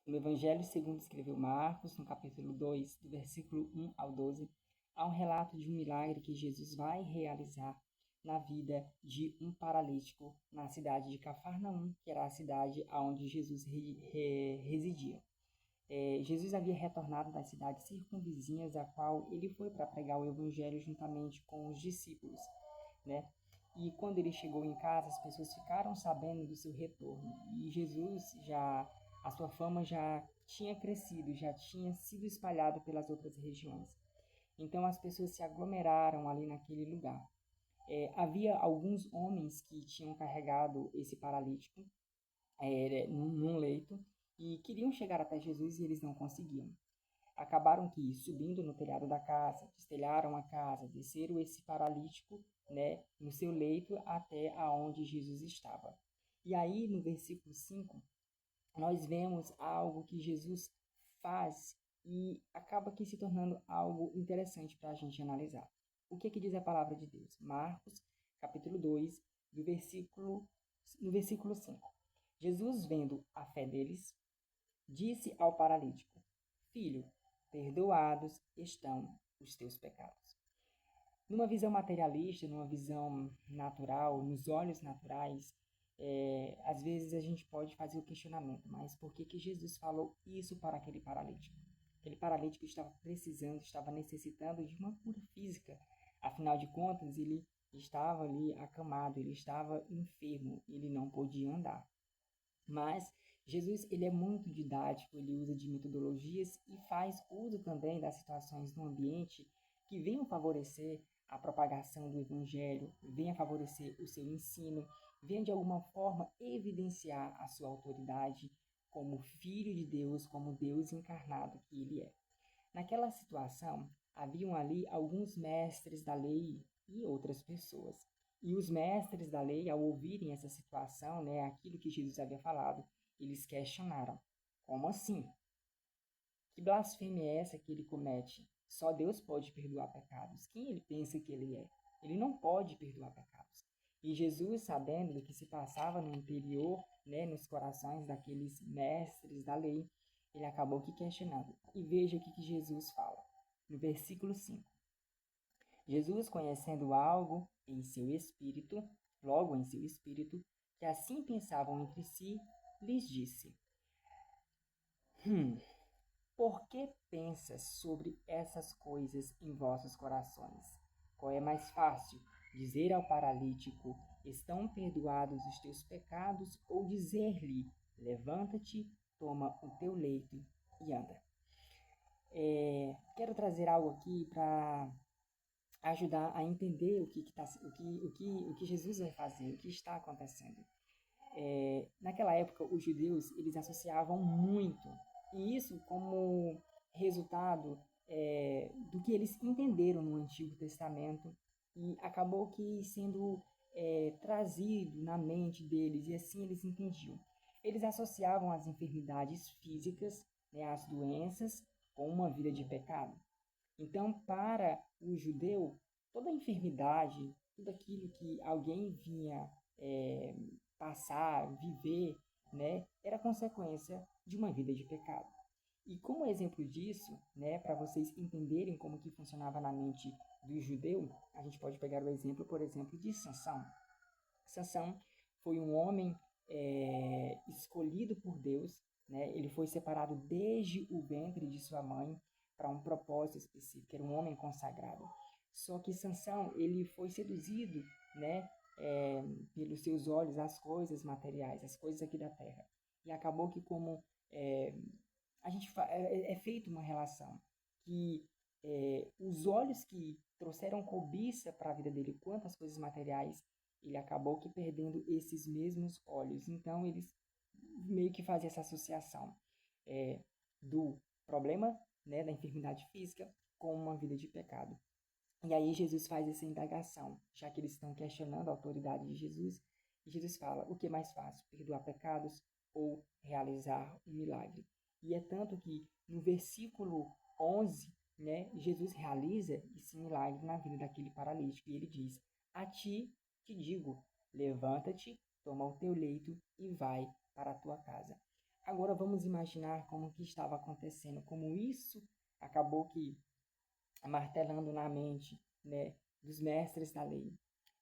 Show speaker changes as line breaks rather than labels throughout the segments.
No Evangelho segundo escreveu Marcos, no capítulo 2, do versículo 1 ao 12, há um relato de um milagre que Jesus vai realizar na vida de um paralítico na cidade de Cafarnaum, que era a cidade onde Jesus residia. Jesus havia retornado das cidades circunvizinhas, a qual ele foi para pregar o evangelho juntamente com os discípulos, né? E quando ele chegou em casa, as pessoas ficaram sabendo do seu retorno. E a sua fama já tinha crescido, já tinha sido espalhado pelas outras regiões. Então as pessoas se aglomeraram ali naquele lugar. Havia alguns homens que tinham carregado esse paralítico num leito e queriam chegar até Jesus e eles não conseguiam. Acabaram que, subindo no telhado da casa, destelharam a casa, desceram esse paralítico, né, no seu leito até aonde Jesus estava. E aí, no versículo 5, nós vemos algo que Jesus faz e acaba aqui se tornando algo interessante para a gente analisar. O que diz a palavra de Deus? Marcos, capítulo 2, no versículo 5. Jesus, vendo a fé deles, disse ao paralítico: Filho, perdoados estão os teus pecados. Numa visão materialista, numa visão natural, nos olhos naturais, às vezes a gente pode fazer o questionamento, mas por que Jesus falou isso para aquele paralítico? Aquele paralítico estava precisando, estava necessitando de uma cura física. Afinal de contas, ele estava ali acamado, ele estava enfermo, ele não podia andar. Mas Jesus, ele é muito didático, ele usa de metodologias e faz uso também das situações no ambiente que venham favorecer a propagação do evangelho, venha favorecer o seu ensino, venha de alguma forma evidenciar a sua autoridade como filho de Deus, como Deus encarnado que ele é. Naquela situação, haviam ali alguns mestres da lei e outras pessoas. E os mestres da lei, ao ouvirem essa situação, né, aquilo que Jesus havia falado, eles questionaram: como assim? Que blasfêmia é essa que ele comete? Só Deus pode perdoar pecados. Quem ele pensa que ele é? Ele não pode perdoar pecados. E Jesus, sabendo do que se passava no interior, né, nos corações daqueles mestres da lei, ele acabou que questionando. E veja o que Jesus fala. No versículo 5. Jesus, conhecendo algo em seu espírito, logo em seu espírito, que assim pensavam entre si, lhes disse: Por que pensas sobre essas coisas em vossos corações? Qual é mais fácil, dizer ao paralítico: estão perdoados os teus pecados, ou dizer-lhe: levanta-te, toma o teu leito e anda? Quero trazer algo aqui para ajudar a entender o que Jesus vai fazer, o que está acontecendo. Naquela época, os judeus eles associavam muito, e isso como resultado do que eles entenderam no Antigo Testamento, e acabou que sendo trazido na mente deles, e assim eles entendiam. Eles associavam as enfermidades físicas, né, as doenças, com uma vida de pecado. Então, para o judeu, toda enfermidade, tudo aquilo que alguém vinha passar, viver, né, era consequência de uma vida de pecado. E como exemplo disso, né, para vocês entenderem como que funcionava na mente do judeu, a gente pode pegar o exemplo, por exemplo, de Sansão. Sansão foi um homem escolhido por Deus, né? Ele foi separado desde o ventre de sua mãe para um propósito específico, era um homem consagrado. Só que Sansão, ele foi seduzido, né, pelos seus olhos, as coisas materiais, as coisas aqui da terra. E acabou que como é feita uma relação que os olhos que trouxeram cobiça para a vida dele quanto às coisas materiais, ele acabou que perdendo esses mesmos olhos. Então, eles meio que fazem essa associação do problema, né, da enfermidade física com uma vida de pecado. E aí Jesus faz essa indagação, já que eles estão questionando a autoridade de Jesus, e Jesus fala: o que é mais fácil, perdoar pecados ou realizar um milagre? E é tanto que no versículo 11, né, Jesus realiza esse milagre na vida daquele paralítico, e ele diz: a ti te digo, levanta-te, toma o teu leito e vai para a tua casa. Agora vamos imaginar como que estava acontecendo, como isso acabou que martelando na mente, né, dos mestres da lei.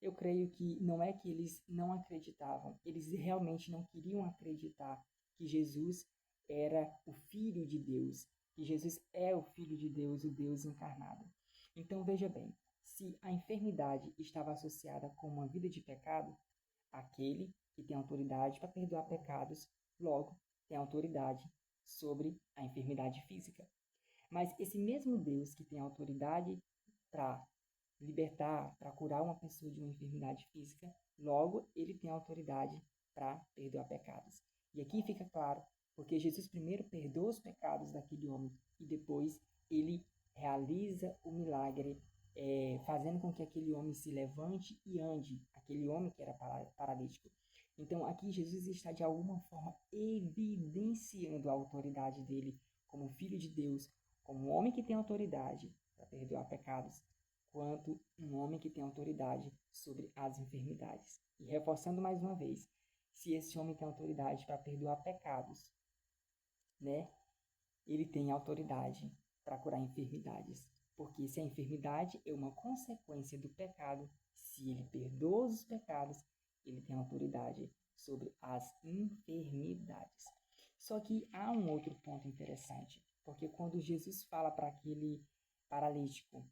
Eu creio que não é que eles não acreditavam, eles realmente não queriam acreditar que Jesus era o Filho de Deus, que Jesus é o Filho de Deus, o Deus encarnado. Então veja bem, se a enfermidade estava associada com uma vida de pecado, aquele que tem autoridade para perdoar pecados, logo tem autoridade sobre a enfermidade física. Mas esse mesmo Deus que tem autoridade para libertar, para curar uma pessoa de uma enfermidade física, logo ele tem autoridade para perdoar pecados. E aqui fica claro, porque Jesus primeiro perdoa os pecados daquele homem e depois ele realiza o milagre, fazendo com que aquele homem se levante e ande, aquele homem que era paralítico. Então aqui Jesus está de alguma forma evidenciando a autoridade dele como Filho de Deus, como um homem que tem autoridade para perdoar pecados, quanto um homem que tem autoridade sobre as enfermidades. E reforçando mais uma vez, se esse homem tem autoridade para perdoar pecados, né, ele tem autoridade para curar enfermidades. Porque se a enfermidade é uma consequência do pecado, se ele perdoa os pecados, ele tem autoridade sobre as enfermidades. Só que há um outro ponto interessante, porque quando Jesus fala para aquele paralítico,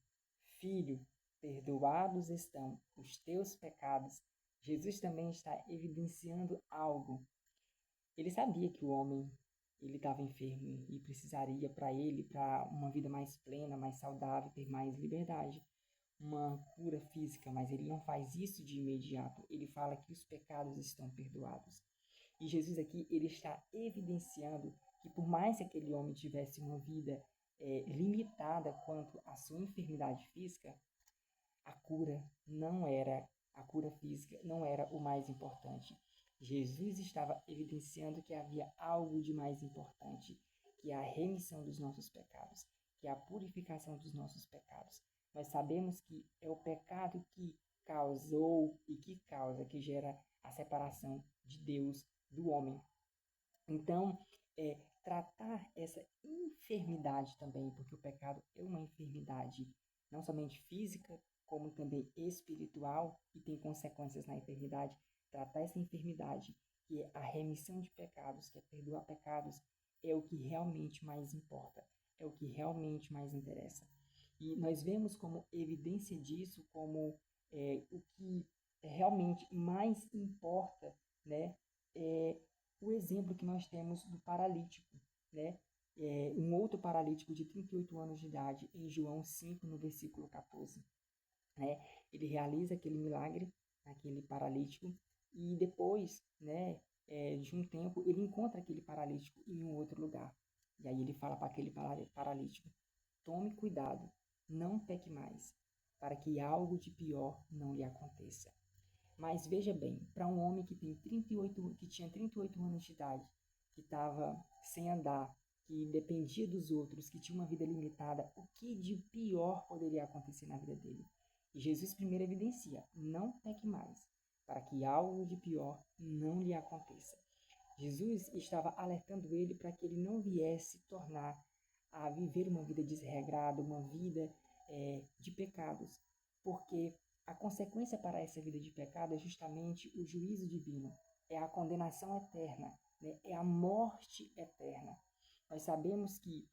filho, perdoados estão os teus pecados, Jesus também está evidenciando algo. Ele sabia que o homem ele estava enfermo e precisaria para uma vida mais plena, mais saudável, ter mais liberdade, uma cura física, mas ele não faz isso de imediato. Ele fala que os pecados estão perdoados. E Jesus aqui ele está evidenciando que por mais que aquele homem tivesse uma vida limitada quanto à sua enfermidade física, a cura não era, a cura física não era o mais importante. Jesus estava evidenciando que havia algo de mais importante, que é a remissão dos nossos pecados, que é a purificação dos nossos pecados. Nós sabemos que é o pecado que causou e que causa, que gera a separação de Deus do homem. Então, tratar essa enfermidade também, porque o pecado é uma enfermidade não somente física, como também espiritual e tem consequências na eternidade. Tratar essa enfermidade, que é a remissão de pecados, que é perdoar pecados, é o que realmente mais importa, é o que realmente mais interessa. E nós vemos como evidência disso, como o que realmente mais importa, né, é o exemplo que nós temos do paralítico, né? Um outro paralítico de 38 anos de idade, em João 5, no versículo 14. Né? Ele realiza aquele milagre, aquele paralítico, e depois, né, de um tempo, ele encontra aquele paralítico em um outro lugar. E aí ele fala para aquele paralítico: tome cuidado, não peque mais, para que algo de pior não lhe aconteça. Mas veja bem, para um homem que tinha 38 anos de idade, que estava sem andar, que dependia dos outros, que tinha uma vida limitada, o que de pior poderia acontecer na vida dele? E Jesus primeiro evidencia: não peque mais, para que algo de pior não lhe aconteça. Jesus estava alertando ele para que ele não viesse tornar a viver uma vida desregrada, uma vida de pecados, porque a consequência para essa vida de pecado é justamente o juízo divino, é a condenação eterna, né? É a morte eterna. Nós sabemos que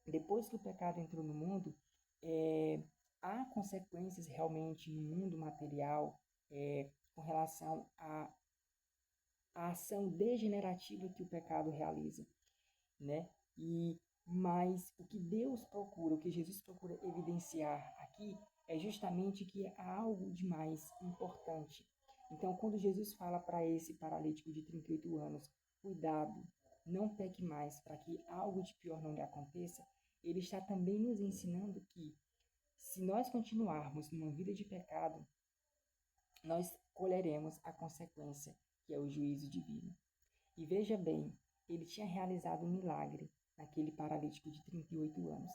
depois que o pecado entrou no mundo, há consequências realmente no mundo material com relação à ação degenerativa que o pecado realiza, né? Mas o que Deus procura, o que Jesus procura evidenciar aqui é justamente que há algo de mais importante. Então, quando Jesus fala para esse paralítico de 38 anos, cuidado, não peque mais para que algo de pior não lhe aconteça, ele está também nos ensinando que se nós continuarmos numa vida de pecado, nós colheremos a consequência, que é o juízo divino. E veja bem, ele tinha realizado um milagre naquele paralítico de 38 anos.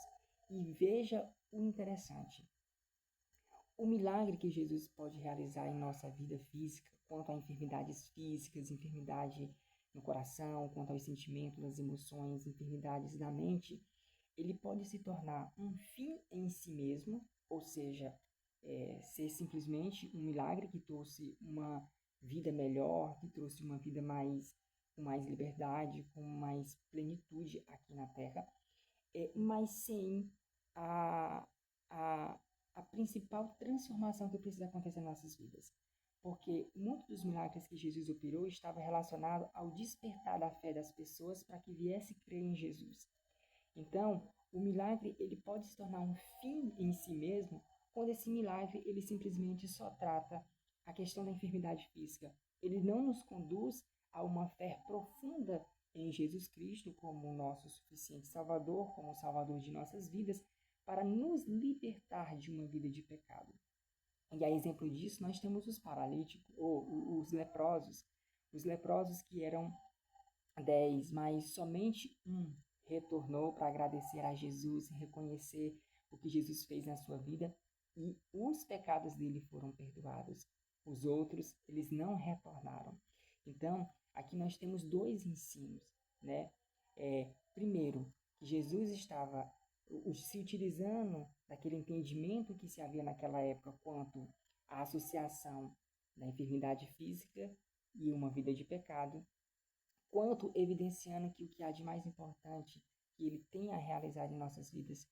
E veja o interessante. O milagre que Jesus pode realizar em nossa vida física, quanto a enfermidades físicas, enfermidade no coração, quanto aos sentimentos, as emoções, enfermidades da mente, ele pode se tornar um fim em si mesmo, ou seja, ser simplesmente um milagre que trouxe uma vida melhor, que trouxe uma vida com mais liberdade, com mais plenitude aqui na Terra, mas sem a, a, a principal transformação que precisa acontecer nas nossas vidas. Porque muitos dos milagres que Jesus operou estava relacionado ao despertar da fé das pessoas para que viesse crer em Jesus. Então, o milagre ele pode se tornar um fim em si mesmo quando esse milagre ele simplesmente só trata a questão da enfermidade física. Ele não nos conduz a uma fé profunda em Jesus Cristo como o nosso suficiente Salvador, como o Salvador de nossas vidas, para nos libertar de uma vida de pecado. E a exemplo disso, nós temos os paralíticos, ou os leprosos. Os leprosos que eram 10, mas somente um retornou para agradecer a Jesus, reconhecer o que Jesus fez na sua vida e os pecados dele foram perdoados. Os outros, eles não retornaram. Então, aqui nós temos dois ensinos, né? Primeiro, que Jesus estava se utilizando daquele entendimento que se havia naquela época quanto à associação da enfermidade física e uma vida de pecado, quanto evidenciando que o que há de mais importante que ele tem a realizar em nossas vidas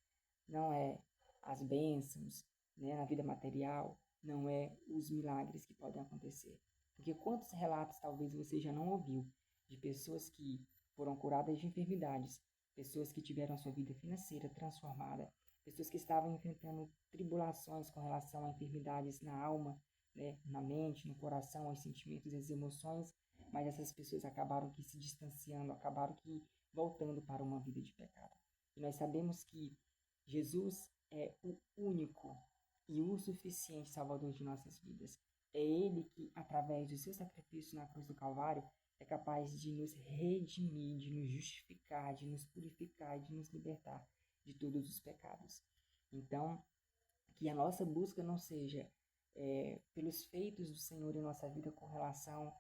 não é as bênçãos, né, na vida material, não é os milagres que podem acontecer. Porque quantos relatos talvez você já não ouviu de pessoas que foram curadas de enfermidades, pessoas que tiveram sua vida financeira transformada, pessoas que estavam enfrentando tribulações com relação a enfermidades na alma, né, na mente, no coração, aos sentimentos e às emoções, mas essas pessoas acabaram que se distanciando, acabaram que voltando para uma vida de pecado. E nós sabemos que Jesus é o único e o suficiente Salvador de nossas vidas. É Ele que, através do seu sacrifício na cruz do Calvário, é capaz de nos redimir, de nos justificar, de nos purificar, de nos libertar de todos os pecados. Então, que a nossa busca não seja pelos feitos do Senhor em nossa vida com relação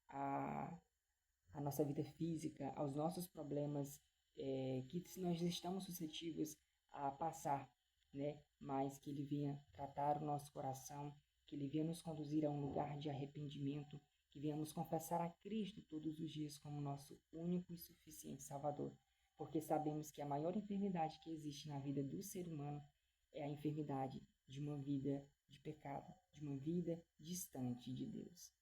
a nossa vida física, aos nossos problemas que nós estamos suscetíveis a passar, né? Mas que Ele venha tratar o nosso coração, que Ele venha nos conduzir a um lugar de arrependimento, que venhamos confessar a Cristo todos os dias como nosso único e suficiente Salvador, porque sabemos que a maior enfermidade que existe na vida do ser humano é a enfermidade de uma vida de pecado, de uma vida distante de Deus.